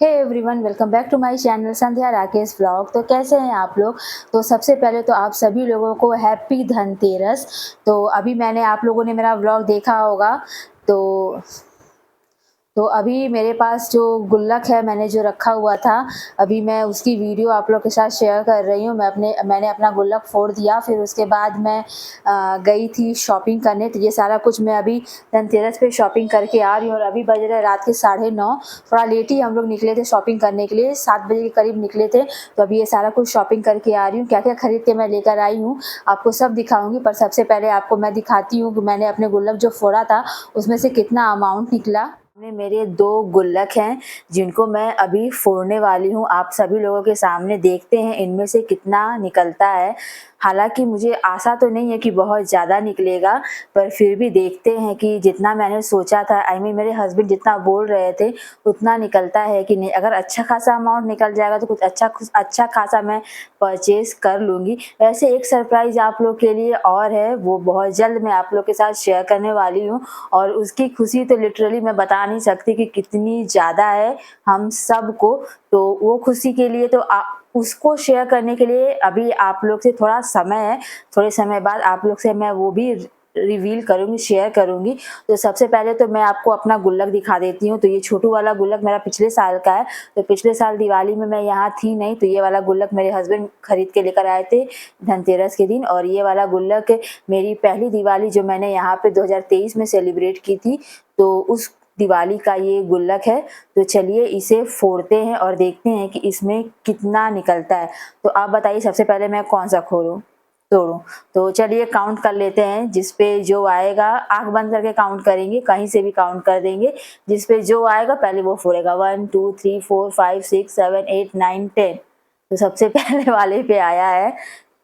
Hey everyone, welcome back to my channel Sandhya Rakesh vlog. तो कैसे हैं आप लोग। तो सबसे पहले तो आप सभी लोगों को हैप्पी धनतेरस। तो अभी मैंने आप लोगों ने मेरा व्लॉग देखा होगा। तो अभी मेरे पास जो गुल्लक है मैंने जो रखा हुआ था, अभी मैं उसकी वीडियो आप लोग के साथ शेयर कर रही हूँ। मैंने अपना गुल्लक फोड़ दिया, फिर उसके बाद मैं गई थी शॉपिंग करने। तो ये सारा कुछ मैं अभी धनतेरस पे शॉपिंग करके आ रही हूँ। और अभी बज रहे रात के 9:30। थोड़ा लेट ही हम लोग निकले थे शॉपिंग करने के लिए, 7 बजे के करीब निकले थे। तो अभी ये सारा कुछ शॉपिंग करके आ रही हूँ। क्या क्या खरीद के मैं लेकर आई हूँ आपको सब दिखाऊंगी। पर सबसे पहले आपको मैं दिखाती हूँ कि मैंने अपने गुल्लक जो फोड़ा था उसमें से कितना अमाउंट निकला। मेरे 2 गुल्लक हैं जिनको मैं अभी फोड़ने वाली हूँ। आप सभी लोगों के सामने देखते हैं इनमें से कितना निकलता है। हालांकि मुझे आशा तो नहीं है कि बहुत ज़्यादा निकलेगा, पर फिर भी देखते हैं कि जितना मैंने सोचा था, मेरे हस्बैंड जितना बोल रहे थे उतना निकलता है कि नहीं। अगर अच्छा खासा अमाउंट निकल जाएगा तो कुछ अच्छा खासा मैं परचेज कर लूँगी। वैसे एक सरप्राइज़ आप लोग के लिए और है, वो बहुत जल्द मैं आप लोग के साथ शेयर करने वाली हूँ। और उसकी खुशी तो लिटरली मैं बता नहीं सकती कि कितनी ज़्यादा है हम सबको। तो वो खुशी के लिए तो उसको शेयर करने के लिए अभी आप लोग से थोड़ा समय है। थोड़े समय बाद आप लोग से मैं वो भी रिवील करूँगी, शेयर करूँगी। तो सबसे पहले तो मैं आपको अपना गुल्लक दिखा देती हूँ। तो ये छोटू वाला गुल्लक मेरा पिछले साल का है। तो पिछले साल दिवाली में मैं यहाँ थी नहीं, तो ये वाला गुल्लक मेरे हस्बैंड खरीद के लेकर आए थे धनतेरस के दिन। और ये वाला गुल्लक मेरी पहली दिवाली जो मैंने यहाँ पे 2023 में सेलिब्रेट की थी, तो उस दिवाली का ये गुल्लक है। तो चलिए इसे फोड़ते हैं और देखते हैं कि इसमें कितना निकलता है। तो आप बताइए सबसे पहले मैं कौन सा खोलूं तोड़ूं। तो चलिए काउंट कर लेते हैं। जिस पे जो आएगा आंख बंद करके काउंट करेंगे, कहीं से भी काउंट कर देंगे। जिस पे जो आएगा पहले वो फोड़ेगा। 1 2 3 4 5 6 7 8 9 10। तो सबसे पहले वाले पे आया है।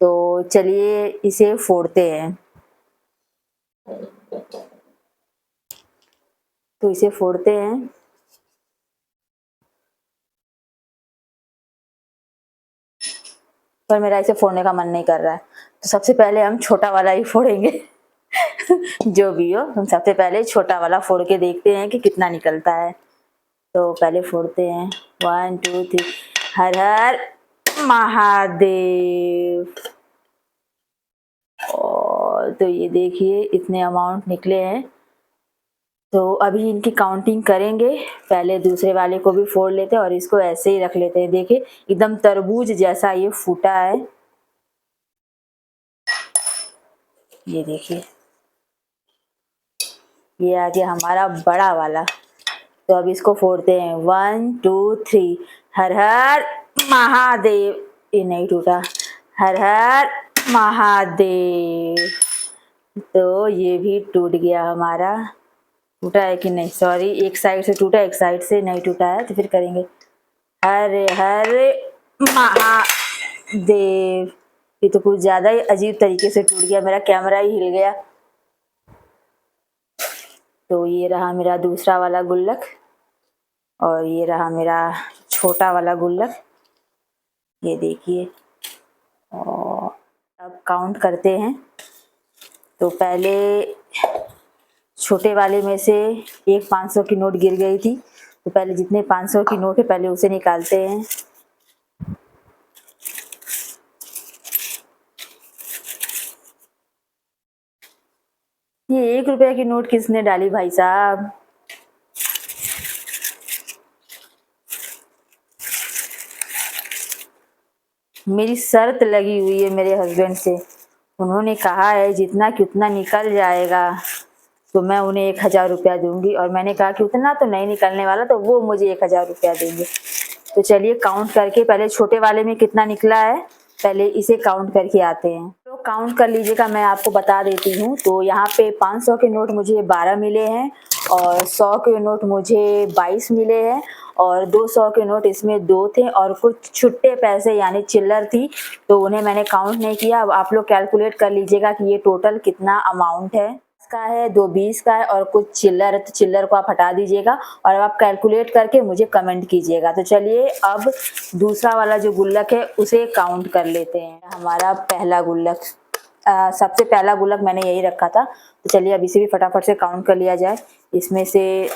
तो चलिए इसे फोड़ते हैं। तो इसे फोड़ते हैं। पर मेरा इसे फोड़ने का मन नहीं कर रहा है। तो सबसे पहले हम छोटा वाला ही फोड़ेंगे। जो भी हो, हम सबसे पहले छोटा वाला फोड़ के देखते हैं कि कितना निकलता है। तो पहले फोड़ते हैं। 1 2 3। हर हर महादेव। और तो ये देखिए इतने अमाउंट निकले हैं। तो अभी इनकी काउंटिंग करेंगे। पहले दूसरे वाले को भी फोड़ लेते हैं और इसको ऐसे ही रख लेते हैं। देखिए एकदम तरबूज जैसा ये फूटा है। ये देखिए ये आ गया हमारा बड़ा वाला। तो अब इसको फोड़ते हैं। 1 2 3। हर हर महादेव। ये नहीं टूटा। हर हर महादेव। तो ये भी टूट गया हमारा। टूटा है कि नहीं, सॉरी, एक साइड से टूटा, एक साइड से नहीं टूटा है। तो फिर करेंगे हर हर महादेव। ये तो कुछ ज्यादा ही अजीब तरीके से टूट गया, मेरा कैमरा ही हिल गया। तो ये रहा मेरा दूसरा वाला गुल्लक और ये रहा मेरा छोटा वाला गुल्लक। ये देखिए। और अब काउंट करते हैं। तो पहले छोटे वाले में से एक 500 की नोट गिर गई थी। तो पहले जितने 500 की नोट है पहले उसे निकालते हैं। ये 1 रुपया की नोट किसने डाली भाई साहब। मेरी शर्त लगी हुई है मेरे हस्बैंड से। उन्होंने कहा है जितना कि उतना निकल जाएगा तो मैं उन्हें 1000 रुपया दूंगी। और मैंने कहा कि उतना तो नहीं निकलने वाला, तो वो मुझे 1000 रुपया देंगे। तो चलिए काउंट करके पहले छोटे वाले में कितना निकला है पहले इसे काउंट करके आते हैं। तो काउंट कर लीजिएगा, मैं आपको बता देती हूँ। तो यहाँ पे 500 के नोट मुझे 12 मिले हैं और 100 के नोट मुझे 22 मिले हैं और 200 के नोट इसमें 2 थे और कुछ छुट्टे पैसे यानी चिल्लर थी, तो उन्हें मैंने काउंट नहीं किया। अब आप लोग कैलकुलेट कर लीजिएगा कि ये टोटल कितना अमाउंट है। का है 2 20 का है और कुछ चिल्लर है, तो चिल्लर को आप हटा दीजिएगा और अब आप कैलकुलेट करके मुझे कमेंट कीजिएगा। तो चलिए अब दूसरा वाला जो गुल्लक है उसे काउंट कर लेते हैं। हमारा पहला गुल्लक, सबसे पहला गुल्लक मैंने यही रखा था। तो चलिए अब इसे भी फटाफट से काउंट कर लिया जाए। इसमें से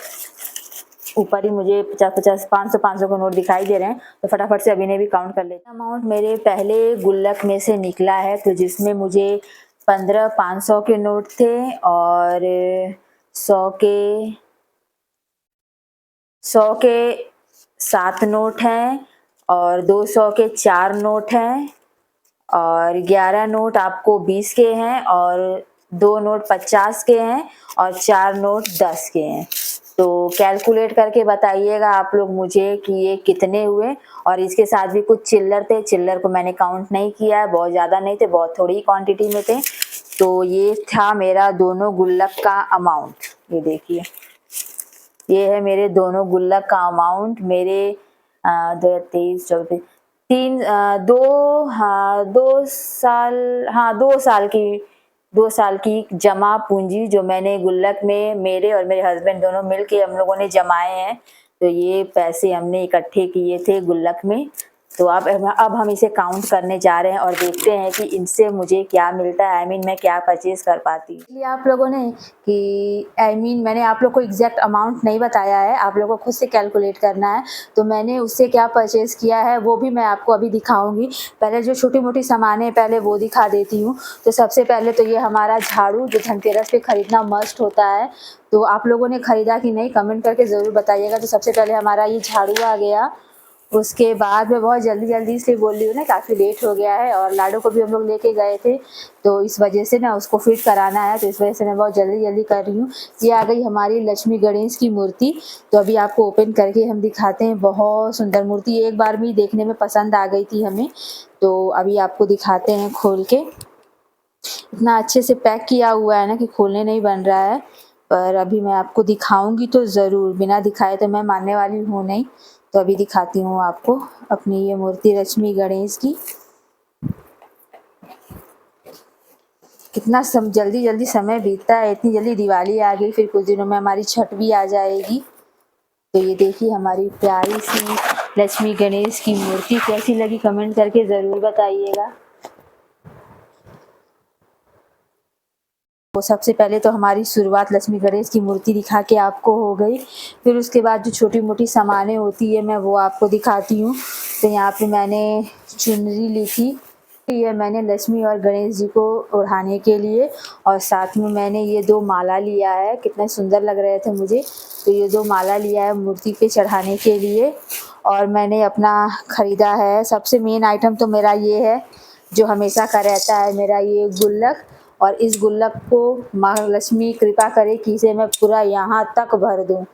ऊपर ही मुझे 50-50, 500-500 के नोट दिखाई दे रहे हैं, तो फटाफट से अभी ने भी काउंट कर लेते हैं। अमाउंट मेरे पहले गुल्लक में से निकला है, तो जिसमें मुझे 15 500 के नोट थे और 100 के 7 नोट हैं और 200 के 4 नोट हैं और 11 नोट आपको 20 के हैं और 2 नोट 50 के हैं और 4 नोट 10 के हैं। तो कैलकुलेट करके बताइएगा आप लोग मुझे कि ये कितने हुए। और इसके साथ भी कुछ चिल्लर थे, चिल्लर को मैंने काउंट नहीं किया है, बहुत ज़्यादा नहीं थे, बहुत थोड़ी क्वांटिटी में थे। तो ये था मेरा दोनों गुल्लक का अमाउंट। ये देखिए, ये है मेरे दोनों गुल्लक का अमाउंट। मेरे 23 24 3 2 साल की जमा पूंजी जो मैंने गुल्लक में मेरे और मेरे हस्बैंड दोनों मिलके हम लोगों ने जमाए हैं। तो ये पैसे हमने इकट्ठे किए थे गुल्लक में। तो अब हम इसे काउंट करने जा रहे हैं और देखते हैं कि इनसे मुझे क्या मिलता है, मैं क्या परचेज कर पाती हूँ। इसलिए आप लोगों ने कि मैंने आप लोग को एग्जैक्ट अमाउंट नहीं बताया है, आप लोगों को खुद से कैलकुलेट करना है। तो मैंने उससे क्या परचेज किया है वो भी मैं आपको अभी दिखाऊंगी। पहले जो छोटी मोटी सामानें पहले वो दिखा देती हूँ। तो सबसे पहले तो ये हमारा झाड़ू जो धनतेरस पे खरीदना मस्ट होता है। तो आप लोगों ने खरीदा कि नहीं कमेंट करके ज़रूर बताइएगा। तो सबसे पहले हमारा ये झाड़ू आ गया। उसके बाद मैं बहुत जल्दी इसलिए बोल रही हूँ ना, काफ़ी लेट हो गया है और लाडो को भी हम लोग लेके गए थे, तो इस वजह से ना उसको फिट कराना है, तो इस वजह से मैं बहुत जल्दी कर रही हूँ। ये आ गई हमारी लक्ष्मी गणेश की मूर्ति। तो अभी आपको ओपन करके हम दिखाते हैं। बहुत सुंदर मूर्ति, एक बार में देखने में पसंद आ गई थी हमें। तो अभी आपको दिखाते हैं खोल के। इतना अच्छे से पैक किया हुआ है ना कि खोलने नहीं बन रहा है, पर अभी मैं आपको दिखाऊंगी तो ज़रूर, बिना दिखाए तो मैं मानने वाली हूँ नहीं। तो अभी दिखाती हूँ आपको अपनी ये मूर्ति लक्ष्मी गणेश की। कितना जल्दी समय बीतता है, इतनी जल्दी दिवाली आ गई, फिर कुछ दिनों में हमारी छठ भी आ जाएगी। तो ये देखिए हमारी प्यारी सी लक्ष्मी गणेश की मूर्ति कैसी लगी कमेंट करके ज़रूर बताइएगा। तो सबसे पहले तो हमारी शुरुआत लक्ष्मी गणेश की मूर्ति दिखा के आपको हो गई। फिर उसके बाद जो छोटी मोटी सामानें होती है मैं वो आपको दिखाती हूँ। तो यहाँ पे मैंने चुनरी ली थी, ये मैंने लक्ष्मी और गणेश जी को ओढ़ाने के लिए, और साथ में मैंने ये 2 माला लिया है, कितने सुंदर लग रहे थे मुझे। तो ये 2 माला लिया है मूर्ति पे चढ़ाने के लिए। और मैंने अपना ख़रीदा है, सबसे मेन आइटम तो मेरा ये है जो हमेशा का रहता है, मेरा ये गुल्लक। और इस गुल्लक को माँ लक्ष्मी कृपा करे कि इसे मैं पूरा यहाँ तक भर दूँ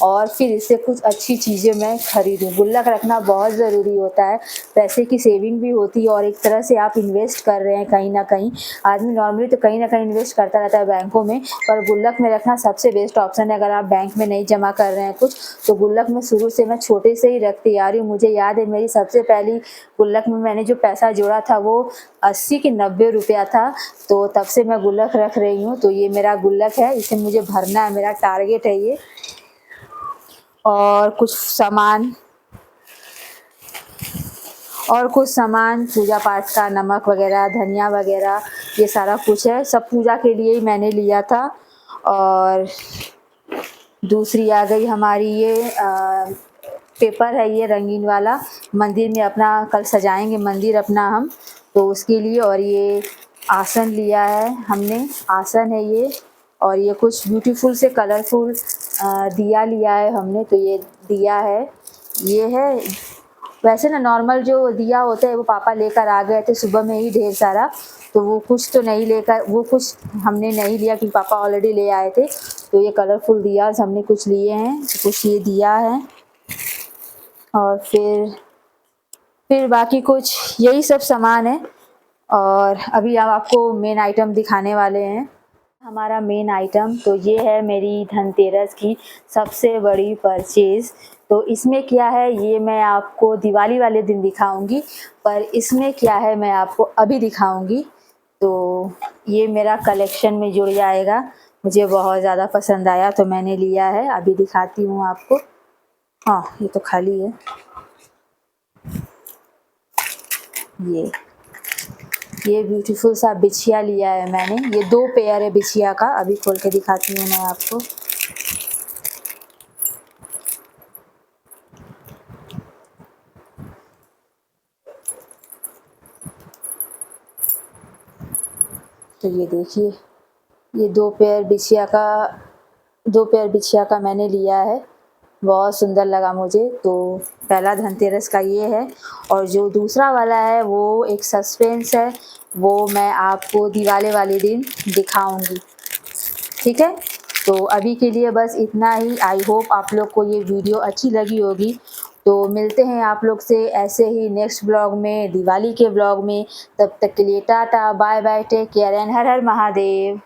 और फिर इससे कुछ अच्छी चीज़ें मैं खरीदूँ। गुल्लक रखना बहुत ज़रूरी होता है, पैसे की सेविंग भी होती है और एक तरह से आप इन्वेस्ट कर रहे हैं कहीं ना कहीं। आदमी नॉर्मली तो कहीं ना कहीं इन्वेस्ट करता रहता है बैंकों में, पर गुल्लक में रखना सबसे बेस्ट ऑप्शन है। अगर आप बैंक में नहीं जमा कर रहे हैं कुछ, तो गुल्लक में शुरू से मैं छोटे से ही रखती आ रही हूँ। मुझे याद है मेरी सबसे पहली गुल्लक में मैंने जो पैसा जोड़ा था वो 80 कि 90 रुपया था। तो तब से मैं गुल्लक रख रही हूँ। तो ये मेरा गुल्लक है, इसे मुझे भरना है, मेरा टारगेट है ये। और कुछ सामान पूजा पाठ का, नमक वगैरह, धनिया वगैरह, ये सारा कुछ है, सब पूजा के लिए ही मैंने लिया था। और दूसरी आ गई हमारी ये पेपर है, ये रंगीन वाला, मंदिर में अपना कल सजाएंगे मंदिर अपना हम, तो उसके लिए। और ये आसन लिया है हमने, आसन है ये। और ये कुछ ब्यूटीफुल से कलरफुल दिया लिया है हमने, तो ये दिया है, ये है। वैसे ना नॉर्मल जो दिया होता है वो पापा लेकर आ गए थे सुबह में ही ढेर सारा, तो वो कुछ हमने नहीं लिया क्योंकि पापा ऑलरेडी ले आए थे। तो ये कलरफुल दिया हमने कुछ लिए हैं, तो कुछ ये दिया है। और फिर बाकी कुछ यही सब सामान है। और अभी हम आपको मेन आइटम दिखाने वाले हैं। हमारा मेन आइटम तो ये है मेरी धनतेरस की सबसे बड़ी परचेज़। तो इसमें क्या है ये मैं आपको दिवाली वाले दिन दिखाऊंगी, पर इसमें क्या है मैं आपको अभी दिखाऊंगी। तो ये मेरा कलेक्शन में जुड़ जाएगा, मुझे बहुत ज़्यादा पसंद आया तो मैंने लिया है, अभी दिखाती हूँ आपको। हाँ, ये तो खाली है। ये ब्यूटीफुल सा बिछिया लिया है मैंने, ये 2 पेयर है बिछिया का, अभी खोल के दिखाती हूँ मैं आपको। तो ये देखिए, ये 2 पेयर बिछिया का मैंने लिया है, बहुत सुंदर लगा मुझे। तो पहला धनतेरस का ये है, और जो दूसरा वाला है वो एक सस्पेंस है, वो मैं आपको दिवाली वाले दिन दिखाऊंगी, ठीक है। तो अभी के लिए बस इतना ही। आई होप आप लोग को ये वीडियो अच्छी लगी होगी। तो मिलते हैं आप लोग से ऐसे ही नेक्स्ट ब्लॉग में, दिवाली के ब्लॉग में। तब तक के लिए tata, bye bye, take care and हर हर महादेव।